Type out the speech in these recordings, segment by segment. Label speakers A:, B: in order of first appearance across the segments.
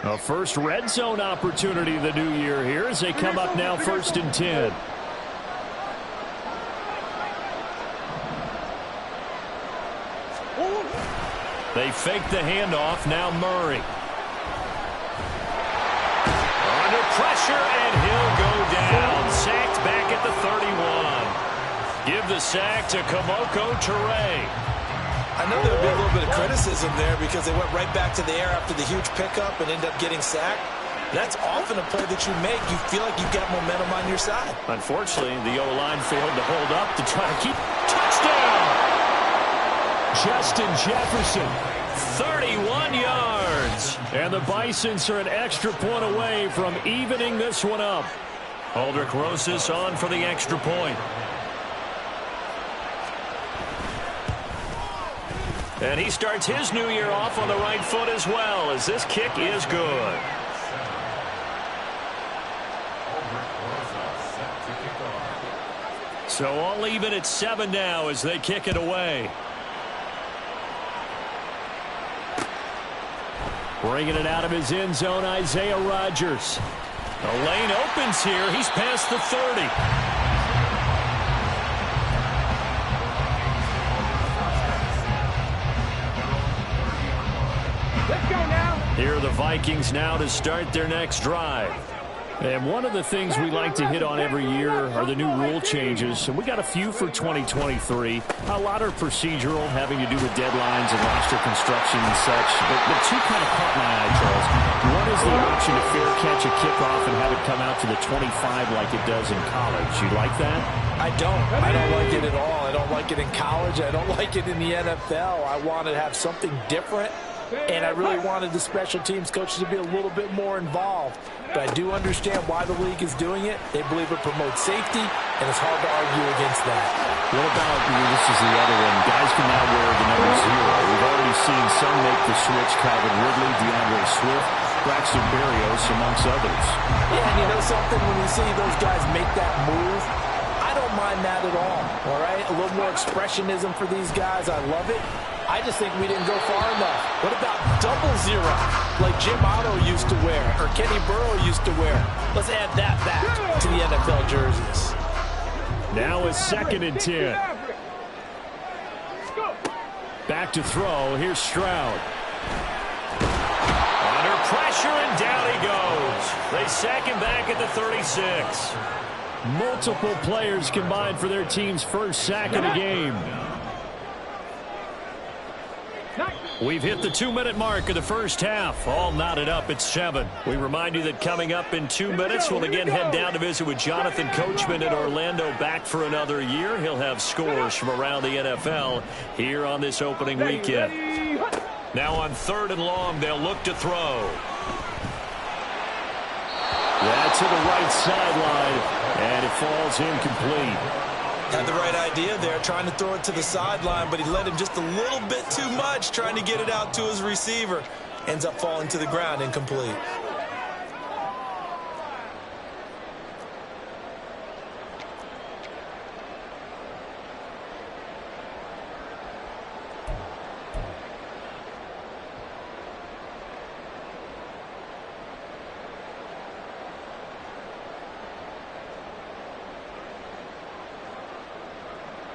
A: A first red zone opportunity of the new year here as they come up now 1st and 10. They fake the handoff. Now Murray. Under pressure, and he'll go down. Sacked back at the 31. Give the sack to Kemoko Turay.
B: I know there would be a little bit of criticism there because they went right back to the air after the huge pickup and ended up getting sacked. That's often a play that you make. You feel like you've got momentum on your side.
A: Unfortunately, the O-line failed to hold up to try to keep. Touchdown! Justin Jefferson. 31 yards. And the Bisons are an extra point away from evening this one up. Aldrick Rosas on for the extra point. And he starts his new year off on the right foot as well, as this kick is good. So all even at 7 now as they kick it away. Bringing it out of his end zone, Isaiah Rodgers. The lane opens here. He's past the 30. Here are the Vikings now to start their next drive. And one of the things we like to hit on every year are the new rule changes. And we got a few for 2023. A lot are procedural, having to do with deadlines and roster construction and such. But two kind of caught my eye, Charles. One is the option to fair catch a kickoff and have it come out to the 25 like it does in college. You like that?
B: I don't. I don't like it at all. I don't like it in college. I don't like it in the NFL. I want to have something different. And I really wanted the special teams coaches to be a little bit more involved. But I do understand why the league is doing it. They believe it promotes safety, and it's hard to argue against that.
A: What about, this is the other one, guys can now wear the number 0. We've already seen some make the switch, Calvin Ridley, DeAndre Swift, Braxton Berrios, amongst others.
B: Yeah, and you know something? When you see those guys make that move, I don't mind that at all right? A little more expressionism for these guys. I love it. I just think we didn't go far enough. What about 00, like Jim Otto used to wear or Kenny Burrow used to wear? Let's add that back to the NFL jerseys.
A: Now is 2nd and 10. Back to throw. Here's Stroud. Under pressure, and down he goes. They sack him back at the 36. Multiple players combined for their team's first sack of the game. We've hit the 2-minute mark of the first half. All knotted up at 7. We remind you that coming up in 2 minutes, we'll again head down to visit with Jonathan Coachman in Orlando, back for another year. He'll have scores from around the NFL here on this opening weekend. Now on 3rd and long, they'll look to throw. That's to the right sideline, and it falls incomplete.
B: Had the right idea there, trying to throw it to the sideline, but he let him just a little bit too much, trying to get it out to his receiver. Ends up falling to the ground, incomplete.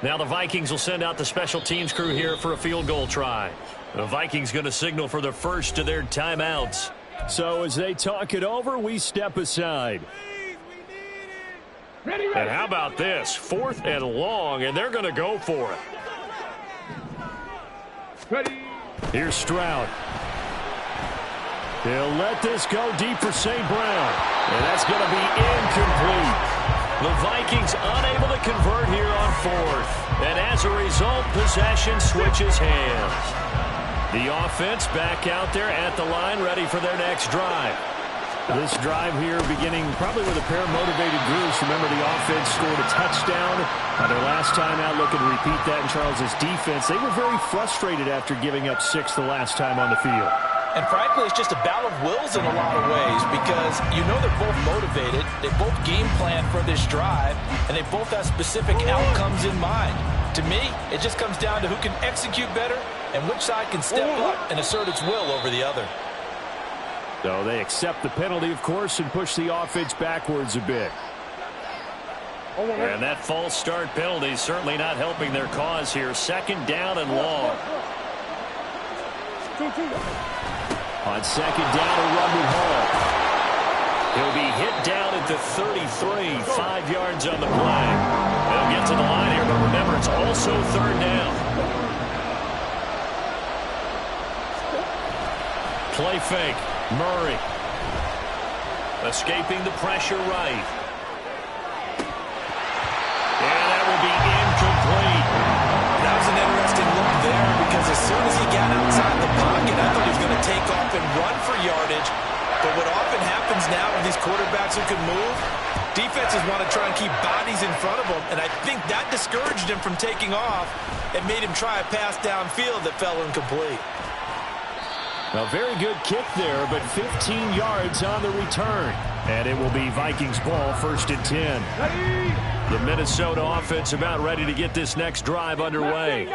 A: Now the Vikings will send out the special teams crew here for a field goal try. The Vikings going to signal for the first of their timeouts. So as they talk it over, we step aside. And how about this? 4th and long, and they're going to go for it. Here's Stroud. He'll let this go deep for St. Brown. And that's going to be incomplete. The Vikings unable to convert here on 4th. And as a result, possession switches hands. The offense back out there at the line, ready for their next drive. This drive here beginning probably with a pair of motivated groups. Remember, the offense scored a touchdown on their last time out. Looking to repeat that in Charles's defense. They were very frustrated after giving up 6 the last time on the field.
B: And frankly, it's just a battle of wills in a lot of ways because you know they're both motivated. They both game plan for this drive, and they both have specific outcomes in mind. To me, it just comes down to who can execute better and which side can step up and assert its will over the other.
A: So they accept the penalty, of course, and push the offense backwards a bit. And that false start penalty certainly not helping their cause here. Second down and long. On second down, a run with Hall. He'll be hit down at the 33, 5 yards on the play. They'll get to the line here, but remember, it's also third down. Play fake. Murray. Escaping the pressure right. And that will be incomplete.
B: That was an interesting look there because as soon as he got outside the pocket, I thought he was going to take off and run for yardage. But what often happens now with these quarterbacks who can move, defenses want to try and keep bodies in front of them, and I think that discouraged him from taking off and made him try a pass downfield that fell incomplete.
A: A very good kick there, but 15 yards on the return. And it will be Vikings ball, 1st and 10. The Minnesota offense about ready to get this next drive underway.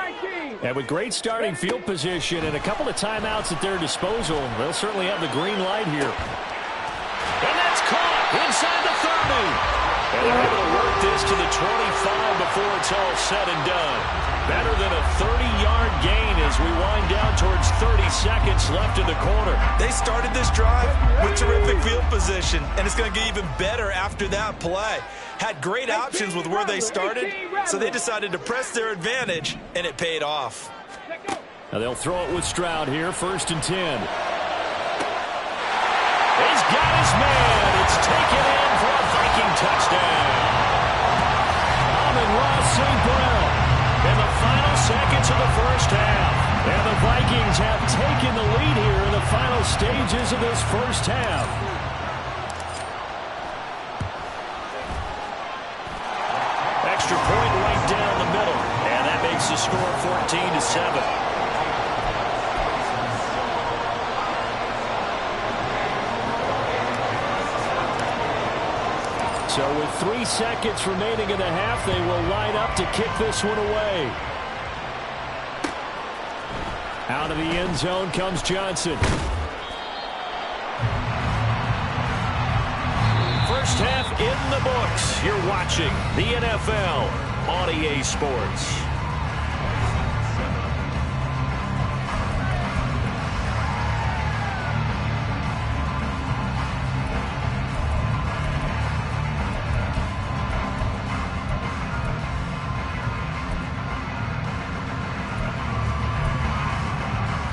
A: And with great starting field position and a couple of timeouts at their disposal, they'll certainly have the green light here. And that's caught inside the 30. And they're able to work this to the 25 before it's all said and done. Better than a 30-yard gain as we wind down towards 30 seconds left in the quarter.
B: They started this drive with terrific field position, and it's going to get even better after that play. Had great options with where they started, so they decided to press their advantage, and it paid off.
A: Now they'll throw it with Stroud here, 1st and 10. He's got his man. It's taken in for a Viking touchdown. Amon-Ra St. Brown in the final seconds of the first half. And the Vikings have taken the lead here in the final stages of this first half. Extra point right down the middle. And that makes the score 14-7. So with 3 seconds remaining in the half, they will line up to kick this one away. Out of the end zone comes Johnson. First half in the books. You're watching the NFL on EA Sports.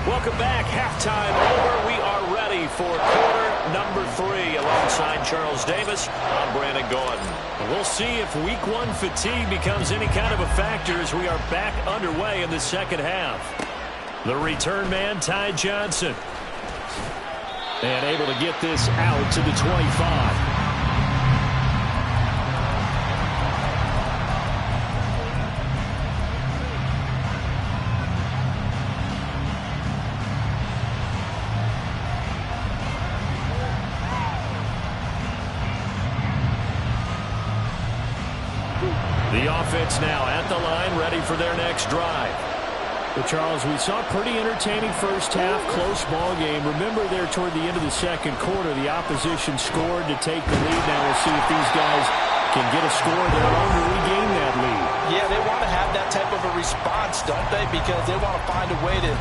A: Welcome back. Halftime over. We are ready for quarter number 3 alongside Charles Davis. I'm Brandon Gaudin. We'll see if week 1 fatigue becomes any kind of a factor as we are back underway in the second half. The return man, Ty Johnson. And able to get this out to the 25. The offense now at the line, ready for their next drive. Well, Charles, we saw a pretty entertaining first half, close ball game. Remember there toward the end of the second quarter, the opposition scored to take the lead. Now we'll see if these guys can get a score of their own to regain that lead.
B: Yeah, they want to have that type of a response, don't they? Because they want to find a way to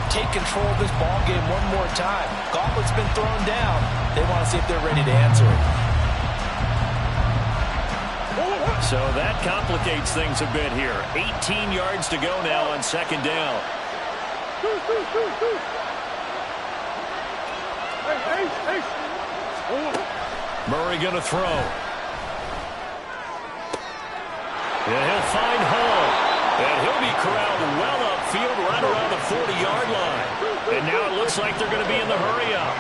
B: take control of this ball game one more time. Gauntlet's been thrown down. They want to see if they're ready to answer it.
A: So that complicates things a bit here. 18 yards to go now on second down. Murray going to throw. And he'll find Hall. And he'll be corralled well upfield right around the 40-yard line. And now it looks like they're going to be in the hurry-up.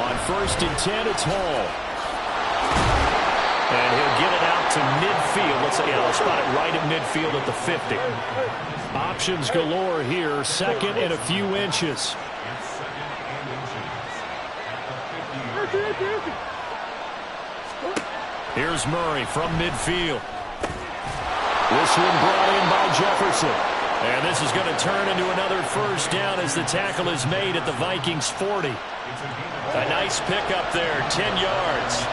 A: On 1st and 10, it's Hall. And he'll get it out to midfield. Let's say, yeah, they'll spot it right at midfield at the 50. Options galore here. Second and a few inches. Here's Murray from midfield. This one brought in by Jefferson. And this is going to turn into another first down as the tackle is made at the Vikings 40. A nice pickup there, 10 yards.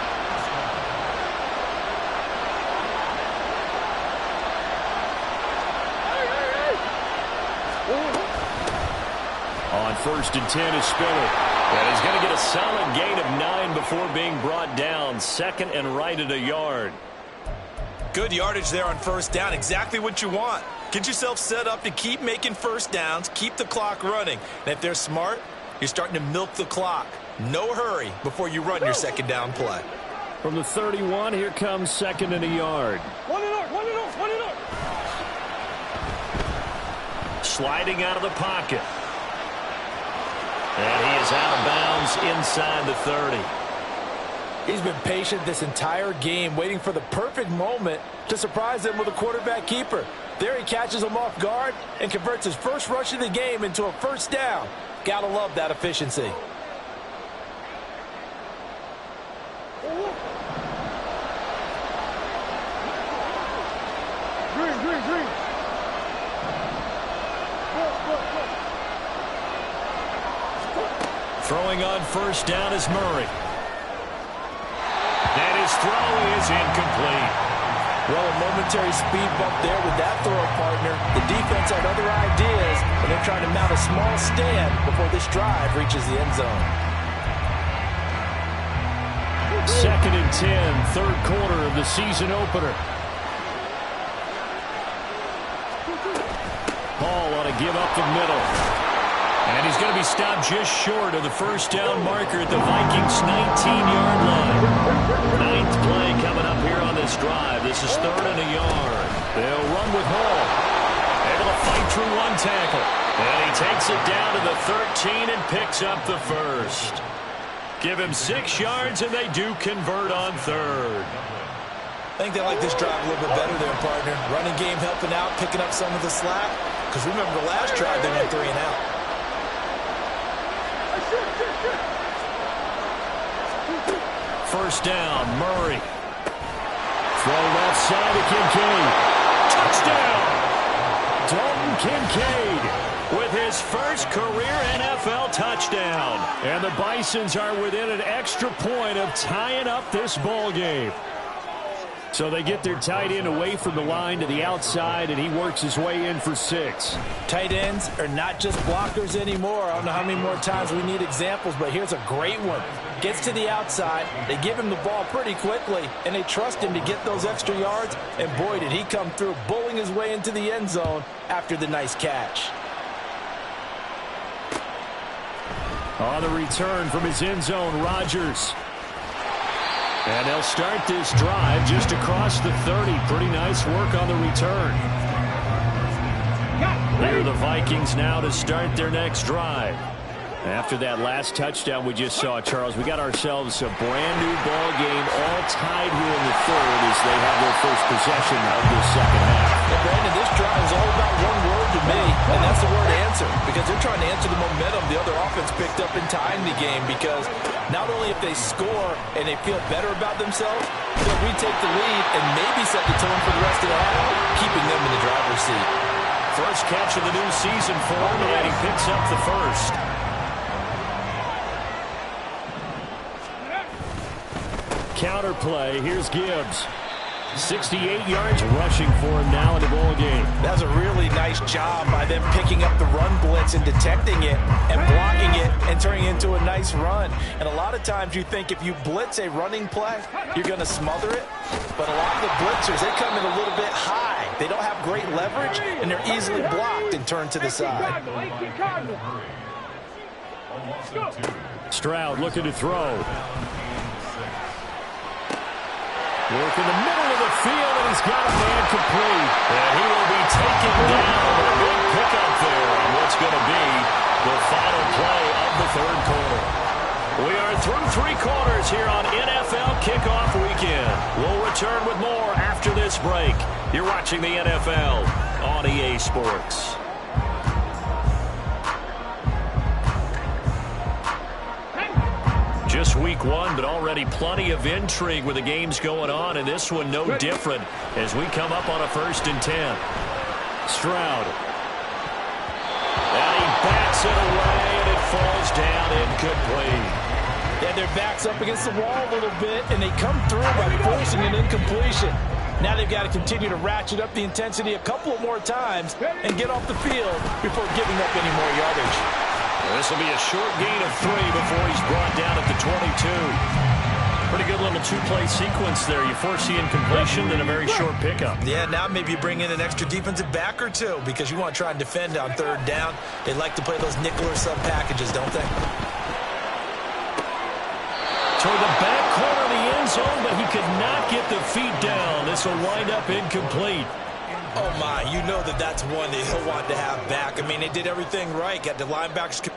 A: On 1st and 10 is Spiller. And he's going to get a solid gain of 9 before being brought down. 2nd and right at a yard.
B: Good yardage there on 1st down. Exactly what you want. Get yourself set up to keep making 1st downs, keep the clock running. And if they're smart, you're starting to milk the clock. No hurry before you run your 2nd down play.
A: From the 31, here comes 2nd and a yard.
C: One and out.
A: Sliding out of the pocket. And he is out of bounds inside the 30.
B: He's been patient this entire game, waiting for the perfect moment to surprise them with a quarterback keeper. There he catches him off guard and converts his first rush of the game into a 1st down. Gotta love that efficiency.
C: Green.
A: Throwing on 1st down is Murray. And his throw is incomplete.
B: Well, a momentary speed bump there with that throw, partner. The defense had other ideas, and they're trying to mount a small stand before this drive reaches the end zone.
A: 2nd and 10, 3rd quarter of the season opener. Hall ought to give up the middle. And he's going to be stopped just short of the 1st down marker at the Vikings' 19-yard line. 9th play coming up here on this drive. This is 3rd and a yard. They'll run with Hall. Able to fight through one tackle. And he takes it down to the 13 and picks up the 1st. Give him 6 yards, and they do convert on 3rd.
B: I think they like this drive a little bit better there, partner. Running game helping out, picking up some of the slack. Because remember the last drive, they went 3 and out.
A: 1st down, Murray. Throw left side to Kincaid. Touchdown! Dalton Kincaid with his first career NFL touchdown. And the Bisons are within an extra point of tying up this ball game. So they get their tight end away from the line to the outside, and he works his way in for 6.
B: Tight ends are not just blockers anymore. I don't know how many more times we need examples, but here's a great one. Gets to the outside, they give him the ball pretty quickly, and they trust him to get those extra yards, and boy, did he come through, bullying his way into the end zone after the nice catch.
A: On the return from his end zone, Rodgers. And they'll start this drive just across the 30. Pretty nice work on the return. They're the Vikings now to start their next drive. After that last touchdown we just saw, Charles, we got ourselves a brand-new ball game, all tied here in the 3rd as they have their first possession of this 2nd half.
B: And Brandon, this drive is all about one word to me, and that's the word answer. Because they're trying to answer the momentum the other offense picked up in tying the game. Because not only if they score and they feel better about themselves, they'll retake the lead and maybe set the tone for the rest of the half, keeping them in the driver's seat.
A: First catch of the new season for him, and he picks up the 1st. Counter play. Here's Gibbs. 68 yards rushing for him now in the ball game.
B: That's a really nice job by them picking up the run blitz and detecting it and blocking it and turning it into a nice run. And a lot of times you think if you blitz a running play, you're going to smother it. But a lot of the blitzers, they come in a little bit high. They don't have great leverage, and they're easily blocked and turned to the side.
A: Stroud looking to throw. Work in the middle of the field, and he's got a man complete. And he will be taken down. A big pickup there on what's going to be the final play of the 3rd quarter. We are through 3 quarters here on NFL Kickoff Weekend. We'll return with more after this break. You're watching the NFL on EA Sports. Just week 1, but already plenty of intrigue with the games going on, and this one no different as we come up on a 1st and 10. Stroud it away, and it falls down incomplete.
B: Yeah, their back's up against the wall a little bit, and they come through by forcing an incompletion. Now they've got to continue to ratchet up the intensity a couple of more times and get off the field before giving up any more yardage.
A: This will be a short gain of 3 before he's brought down at the 22. Pretty good little two-play sequence there. You force the incompletion, then a very short pickup.
B: Yeah, now maybe you bring in an extra defensive back or two because you want to try and defend on third down. They like to play those nickel or sub packages, don't they?
A: Toward the back corner of the end zone, but he could not get the feet down. This will wind up incomplete.
B: Oh, my. You know that's one that he'll want to have back. I mean, they did everything right. Got the linebackers.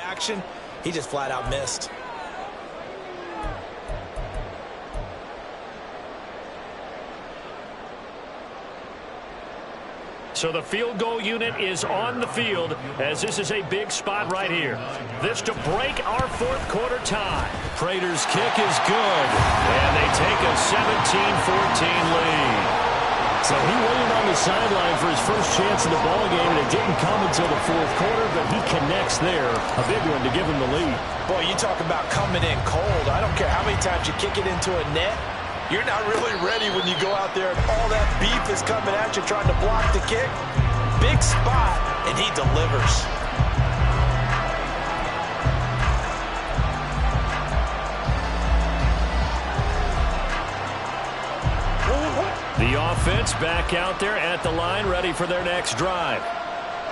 B: Action. He just flat out missed.
A: So the field goal unit is on the field as this is a big spot right here. This to break our fourth quarter tie. Prater's kick is good, and they take a 17-14 lead.
C: So he waited on the sideline for his first chance in the ballgame, and it didn't come until the fourth quarter, but he connects there. A big one to give him the lead.
B: Boy, you talk about coming in cold. I don't care how many times you kick it into a net. You're not really ready when you go out there and all that beef is coming at you trying to block the kick. Big spot, and he delivers.
A: The offense back out there at the line, ready for their next drive.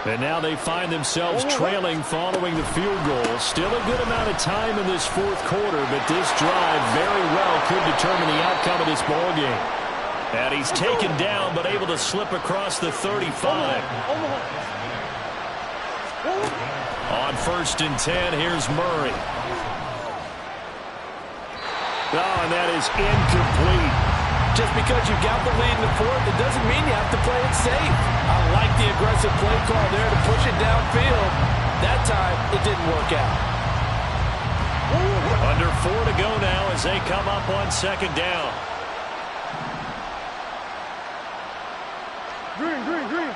A: And now they find themselves trailing following the field goal. Still a good amount of time in this fourth quarter, but this drive very well could determine the outcome of this ball game. And he's taken down, but able to slip across the 35. On 1st and 10, here's Murray. Oh, and that is incomplete.
B: Just because you got the lead in the fourth, it doesn't mean you have to play it safe. I like the aggressive play call there to push it downfield. That time, it didn't work out.
A: Under 4 to go now as they come up on 2nd down.
C: Green.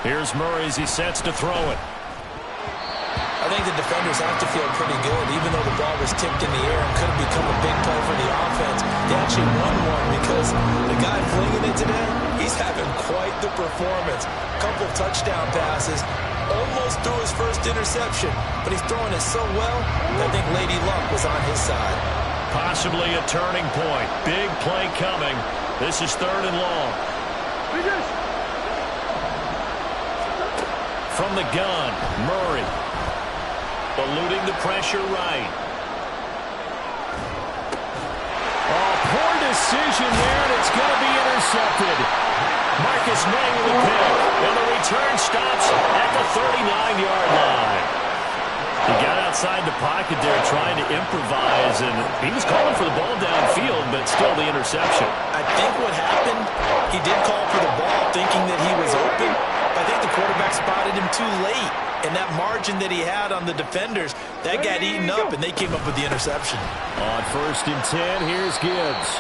A: Here's Murray as he sets to throw it.
B: I think the defenders have to feel pretty good, even though the ball was tipped in the air and could have become a big play for the offense. They actually won one because the guy flinging it today, he's having quite the performance. Couple of touchdown passes, almost threw his first interception, but he's throwing it so well, I think Lady Luck was on his side.
A: Possibly a turning point. Big play coming. This is 3rd and long. From the gun, Murray. Eluding the pressure right. Oh, poor decision there, and it's going to be intercepted. Marcus May with a pick, and the return stops at the 39-yard line. He got outside the pocket there trying to improvise, and he was calling for the ball downfield, but still the interception.
B: I think what happened, he did call for the ball thinking that he was open. I think the quarterback spotted him too late. And that margin that he had on the defenders, that got eaten up, and they came up with the interception.
A: On 1st and 10, here's Gibbs.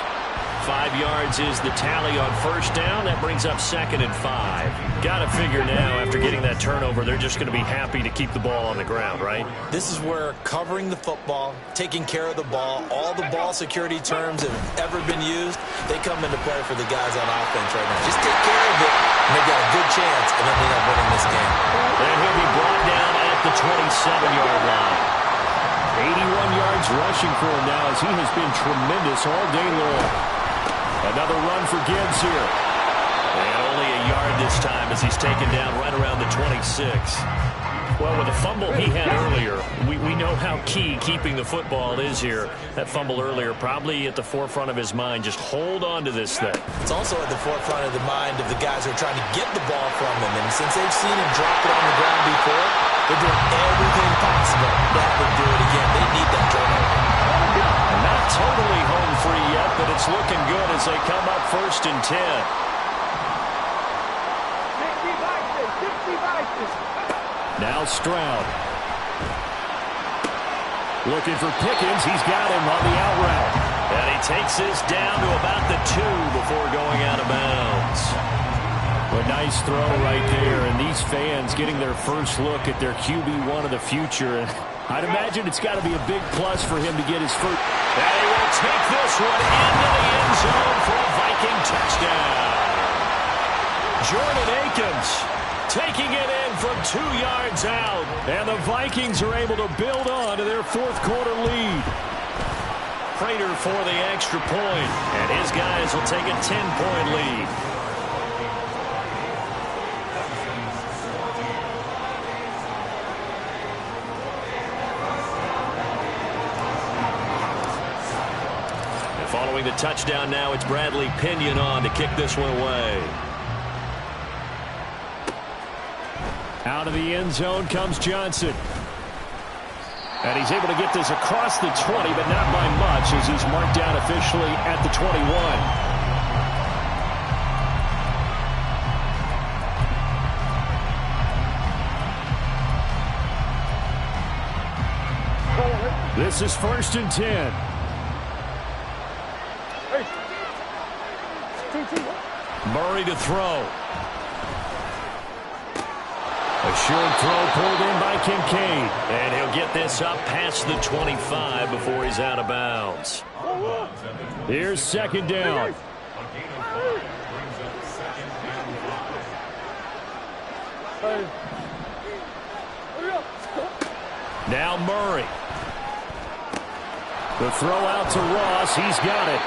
A: 5 yards is the tally on 1st down. That brings up 2nd and 5. Got to figure now, after getting that turnover, they're just going to be happy to keep the ball on the ground, right?
B: This is where covering the football, taking care of the ball, all the ball security terms that have ever been used, they come into play for the guys on offense right now. Just take care of it, and they've got a good chance of ending up winning this game.
A: And he'll be brought down at the 27-yard line. 81 yards rushing for him now as he has been tremendous all day long. Another run for Gibbs here. And only a yard this time as he's taken down right around the 26. Well, with the fumble he had earlier, we know how key keeping the football is here. That fumble earlier probably at the forefront of his mind. Just hold on to this thing.
B: It's also at the forefront of the mind of the guys who are trying to get the ball from him. And since they've seen him drop it on the ground before, they're doing everything possible to have him do it again. They need that turnover.
A: Not totally home free yet, but it's looking good as they come up 1st and 10.
C: Now Stroud. Looking for Pickens. He's got him on the out route.
A: And he takes this down to about the 2 before going out of bounds.
C: A nice throw right there, and these fans getting their first look at their QB1 of the future. I'd imagine it's got to be a big plus for him to get his first.
A: And he will take this one into the end zone for a Viking touchdown. Jordan Akins taking it in from 2 yards out.
C: And the Vikings are able to build on to their 4th quarter lead.
A: Prater for the extra point, and his guys will take a 10-point lead. Following the touchdown now, it's Bradley Pinion on to kick this one away.
C: Out of the end zone comes Johnson. And he's able to get this across the 20, but not by much, as he's marked down officially at the 21. This is 1st and 10.
A: Murray to throw.
C: A short throw pulled in by Kincaid.
A: And he'll get this up past the 25 before he's out of bounds.
C: Here's 2nd down.
A: Now Murray.
C: The throw out to Ross. He's got it.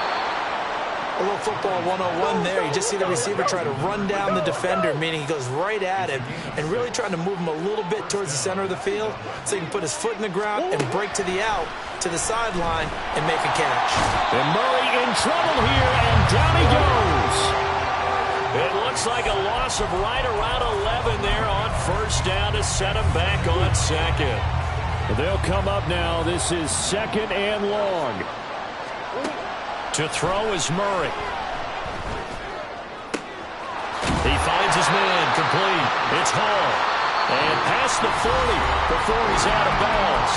B: A little football 101 there. You just see the receiver try to run down the defender, meaning he goes right at him and really trying to move him a little bit towards the center of the field so he can put his foot in the ground and break to the out, to the sideline, and make a catch.
C: And Murray in trouble here, and down he goes.
A: It looks like a loss of right around 11 there on 1st down to set him back on 2nd.
C: They'll come up now. This is 2nd and long.
A: To throw is Murray. He finds his man, complete. It's Hall. And past the 40 before he's out of bounds.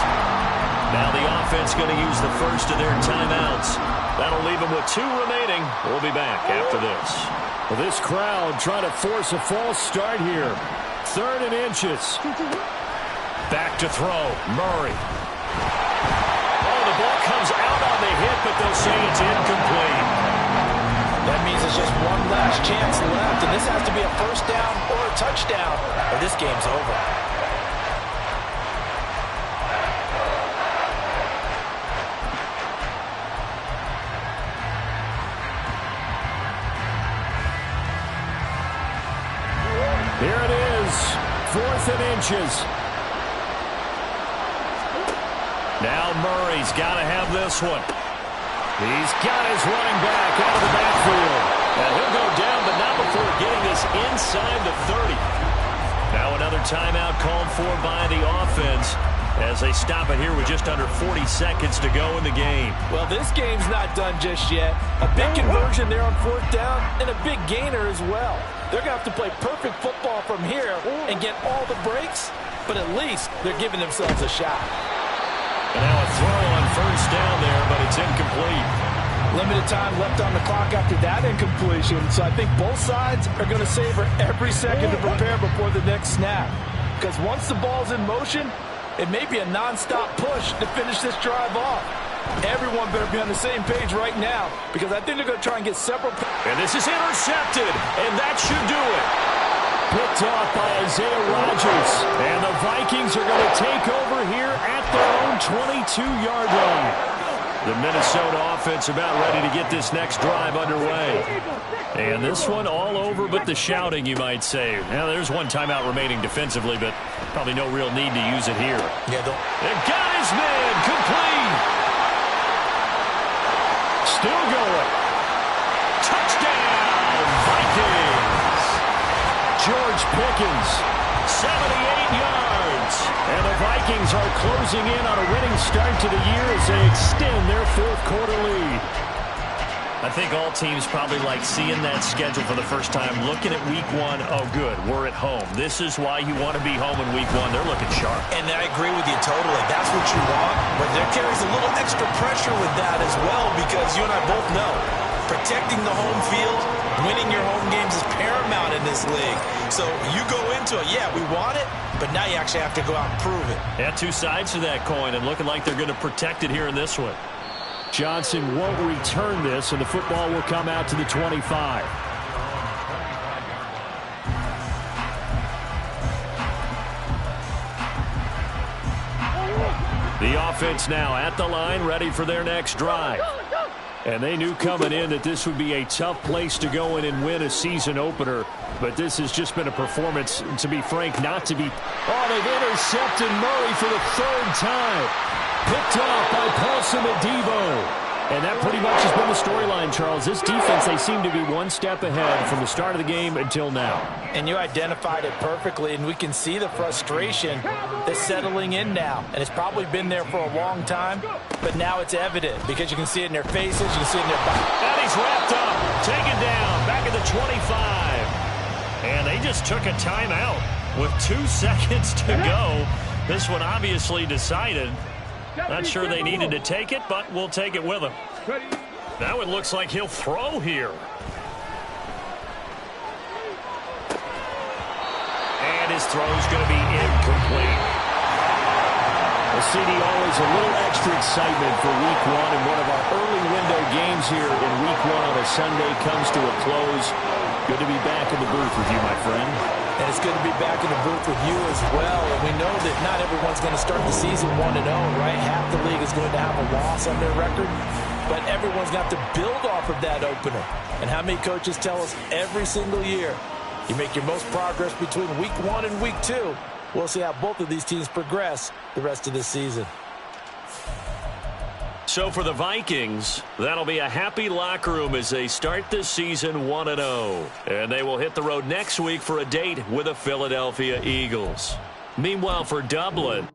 A: Now the offense going to use the first of their timeouts. That'll leave them with 2 remaining. We'll be back after this.
C: Well, this crowd trying to force a false start here. 3rd and inches.
A: Back to throw, Murray. The ball comes out on the hit, but they'll say it's incomplete.
B: That means there's just one last chance left, and this has to be a 1st down or a touchdown, or this game's over.
C: Here it is, 4th and inches.
A: Now Murray's got to have this one.
C: He's got his running back out of the backfield.
A: And he'll go down, but not before getting this inside the 30. Now another timeout called for by the offense as they stop it here with just under 40 seconds to go in the game.
B: Well, this game's not done just yet. A big conversion there on 4th down and a big gainer as well. They're going to have to play perfect football from here and get all the breaks, but at least they're giving themselves a shot.
A: And now a throw on 1st down there, but it's incomplete.
B: Limited time left on the clock after that incompletion, so I think both sides are going to savor every second to prepare before the next snap. Because once the ball's in motion, it may be a non-stop push to finish this drive off. Everyone better be on the same page right now, because I think they're going to try and get several.
A: And this is intercepted, and that should do it.
C: Picked off by Isaiah Rodgers. And the Vikings are going to take over here at their own 22-yard line.
A: The Minnesota offense about ready to get this next drive underway. And this one all over but the shouting, you might say. Now, there's one timeout remaining defensively, but probably no real need to use it here.
B: Yeah,
A: and got his man complete.
C: Still going.
A: Touchdown, Vikings.
C: George Pickens,
A: 78 yards.
C: And the Vikings are closing in on a winning start to the year as they extend their 4th quarter lead.
A: I think all teams probably like seeing that schedule for the first time, looking at week one. Oh, good, we're at home. This is why you want to be home in week one. They're looking sharp.
B: And I agree with you totally. That's what you want. But there carries a little extra pressure with that as well, because you and I both know protecting the home field, winning your home games is paramount in this league. So you go into it, yeah, we want it, but now you actually have to go out and prove it.
A: Yeah, two sides to that coin, and looking like they're going to protect it here in this one.
C: Johnson won't return this, and the football will come out to the 25. The offense now at the line, ready for their next drive. And they knew coming in that this would be a tough place to go in and win a season opener. But this has just been a performance, to be frank, not to be. Oh, they've intercepted Murray for the third time. Picked off by Paulson Adebo. And that pretty much has been the storyline, Charles. This defense, they seem to be one step ahead from the start of the game until now.
B: And you identified it perfectly, and we can see the frustration that's settling in now. And it's probably been there for a long time, but now it's evident because you can see it in their faces, you can see it in their bodies.
A: And he's wrapped up, taken down, back at the 25. And they just took a timeout with 2 seconds to go. This one obviously decided. Not sure they needed to take it, but we'll take it with them. Now it looks like he'll throw here. And his throw's going to be incomplete.
C: Well, CD, always a little extra excitement for week one, and one of our early window games here in week one on a Sunday comes to a close. Good to be back in the booth with you, my friend.
B: And it's good to be back in the booth with you as well. And we know that not everyone's going to start the season 1-0, right? Half the league is going to have a loss on their record. But everyone's got to build off of that opener. And how many coaches tell us every single year, you make your most progress between week 1 and week 2. We'll see how both of these teams progress the rest of this season.
A: So for the Vikings, that'll be a happy locker room as they start this season 1-0. And they will hit the road next week for a date with the Philadelphia Eagles. Meanwhile, for Dublin,